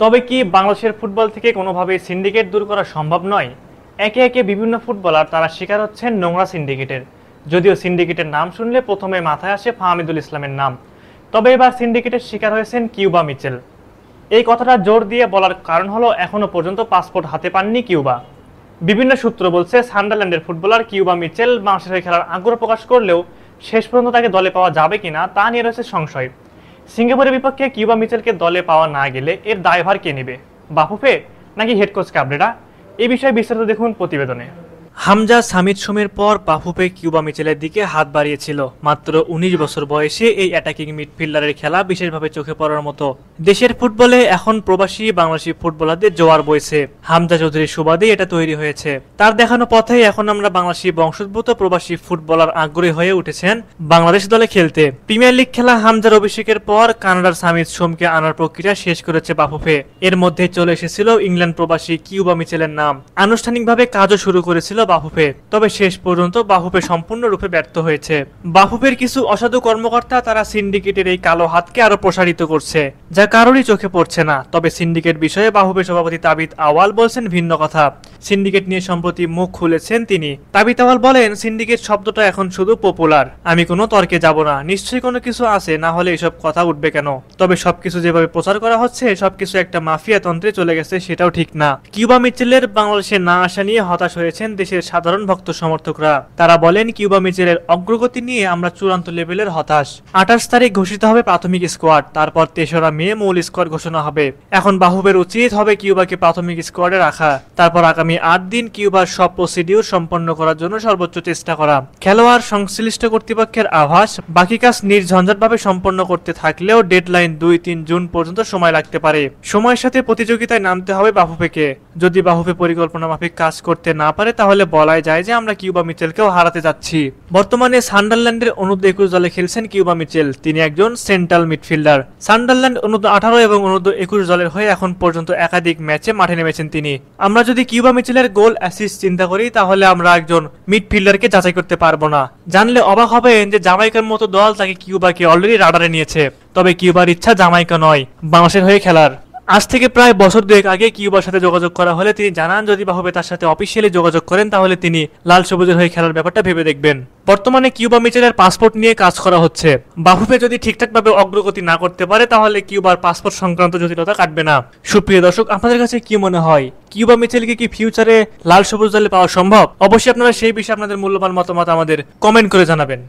তবে কি বাংলাদেশের ফুটবল থেকে কোনোভাবেই সিন্ডিকেট দূর করা সম্ভব নয়? একে একে বিভিন্ন ফুটবলার তারা শিকার হচ্ছেন নোংরা সিন্ডিকেটের। যদিও সিন্ডিকেটের নাম শুনলে প্রথমে মাথায় আসে ফাহমিদুল ইসলামের নাম, তবে এবার সিন্ডিকেটের শিকার হয়েছেন কিউবা মিচেল। এই কথাটা জোর দিয়ে বলার কারণ হলো এখনো পর্যন্ত পাসপোর্ট হাতে পাননি কিউবা। বিভিন্ন সূত্র বলছে সান্ডারল্যান্ডের ফুটবলার কিউবা মিচেল বাংলাদেশের হয়ে খেলার আগ্রহ প্রকাশ করলেও শেষ পর্যন্ত তাকে দলে পাওয়া যাবে কিনা তা নিয়ে রয়েছে সংশয়। সিঙ্গাপুরের বিপক্ষে কিউবা মিচেলকে দলে পাওয়া না গেলে এর দায়ভার কে নেবে? বাফুফে নাকি হেড কোচ কাবরেরা? এই বিষয়ে বিস্তারিত দেখুন প্রতিবেদনে। হামজা সামিদ সোমের পর বাফুফে কিউবা মিচেলের দিকে হাত বাড়িয়েছিল। মাত্র ১৯ বছর বয়সে এই অ্যাটাকিং মিডফিল্ডারের খেলা বিশেষভাবে চোখে পড়ার মতো। দেশের ফুটবলে এখন প্রবাসী বাংলাদেশি ফুটবলারদের জোয়ার বইছে। হামজা চৌধুরীর সুবাদে এটা তৈরি হয়েছে। তার দেখানো পথেই এখন আমরা বাংলাদেশি বংশোদ্ভূত প্রবাসী ফুটবলার আগ্রহী হয়ে উঠেছেন বাংলাদেশ দলে খেলতে। প্রিমিয়ার লিগ খেলা হামজার অভিষেকের পর কানাডার সামিদ সোমকে আনার প্রক্রিয়া শেষ করেছে বাফুফে। এর মধ্যে চলে এসেছিল ইংল্যান্ড প্রবাসী কিউবা মিচেলের নাম। আনুষ্ঠানিকভাবে কাজও শুরু করেছিল বাফুফে, তবে শেষ পর্যন্ত বাফুফে সম্পূর্ণরূপে ব্যর্থ হয়েছে। বাফুফের কিছু অসাধু কর্মকর্তা তারা সিন্ডিকেটের এই কালো হাতকে আরো প্রসারিত করছে, যা কারোরই চোখে পড়ছে না। তবে সিন্ডিকেট বিষয়ে বাফুফের সভাপতি তাবিত আওয়াল বলছেন ভিন্ন কথা। সিন্ডিকেট নিয়ে সম্প্রতি মুখ খুলেছেন তিনি। তাবিত আওয়াল বলেন, সিন্ডিকেট শব্দটা এখন শুধু পপুলার, আমি কোনো তর্কে যাব না। নিশ্চয়ই কোনো কিছু আছে, না হলে এসব কথা উঠবে কেন? তবে সবকিছু যেভাবে প্রচার করা হচ্ছে সবকিছু একটা মাফিয়া তন্ত্রে চলে গেছে, সেটাও ঠিক না। কিউবা মিচেলের বাংলাদেশে না আসা নিয়ে হতাশ হয়েছেন দেশের সাধারণ ভক্ত সমর্থকরা। তারা বলেন, কিউবা মিচেলের অগ্রগতি নিয়ে আমরা চূড়ান্ত লেভেলের হতাশ। ২৮ তারিখ ঘোষিত হবে প্রাথমিক স্কোয়াড, তারপর ৩রা মে মূল স্কোয়াড ঘোষণা হবে। এখন বাফুফের উচিত হবে কিউবাকে প্রাথমিক স্কোয়াডে রাখা, তারপর আগামী ৮ দিন কিউবার সব প্রসিডিউর সম্পন্ন করার জন্য সর্বোচ্চ চেষ্টা করা। খেলোয়াড় সংশ্লিষ্ট কর্তৃপক্ষের আভাস, বাকি কাজ নির্ঝঞ্ঝাটভাবে সম্পন্ন করতে থাকলেও ডেডলাইন ২-৩ জুন পর্যন্ত সময় লাগতে পারে। সময়ের সাথে প্রতিযোগিতায় নামতে হবে বাফুফেকে। যদি বাফুফে পরিকল্পনা মাফিক কাজ করতে না পারে তাহলে বলাই যায় যে আমরা কিউবা মিচেলকেও হারাতে যাচ্ছি। বর্তমানে সান্ডারল্যান্ডের অনূর্ধ্ব-২১ দলে খেলছেন কিউবা মিচেল। তিনি একজন সেন্ট্রাল মিডফিল্ডার। সান্ডারল্যান্ড অনূর্ধ্ব-১৮ এবং অনূর্ধ্ব-২১ দলের হয়ে এখন পর্যন্ত একাধিক ম্যাচে মাঠে নেমেছেন তিনি। আমরা যদি কিউবা মিচেলের গোল অ্যাসিস্ট চিন্তা করি তাহলে আমরা একজন মিডফিল্ডারকে যাচাই করতে পারবো না। জানলে অবাক হবেন যে জামাইকার মতো দল তাকে কিউবাকে অলরেডি রাডারে নিয়েছে। তবে কিউবার ইচ্ছা জামাইকা নয়, বাংলাদেশের হয়ে খেলার। আজ থেকে প্রায় বছর ২ আগে কিউবার সাথে যোগাযোগ করা হলে তিনি জানান, যদি বাফুফে তার সাথে অফিসিয়ালি যোগাযোগ করেন তাহলে তিনি লাল সবুজের হয়ে খেলার ব্যাপারটা ভেবে দেখবেন। বর্তমানে কিউবা মিচেলের পাসপোর্ট নিয়ে কাজ করা হচ্ছে। বাফুফে যদি ঠিকঠাকভাবে অগ্রগতি না করতে পারে তাহলে কিউবার পাসপোর্ট সংক্রান্ত জটিলতা কাটবে না। সুপ্রিয় দর্শক, আপনাদের কাছে কি মনে হয়, কিউবা মিচেলকে কি ফিউচারে লাল সবুজ দলে পাওয়া সম্ভব? অবশ্যই আপনারা সেই বিষয়ে আপনাদের মূল্যবান মতামত আমাদের কমেন্ট করে জানাবেন।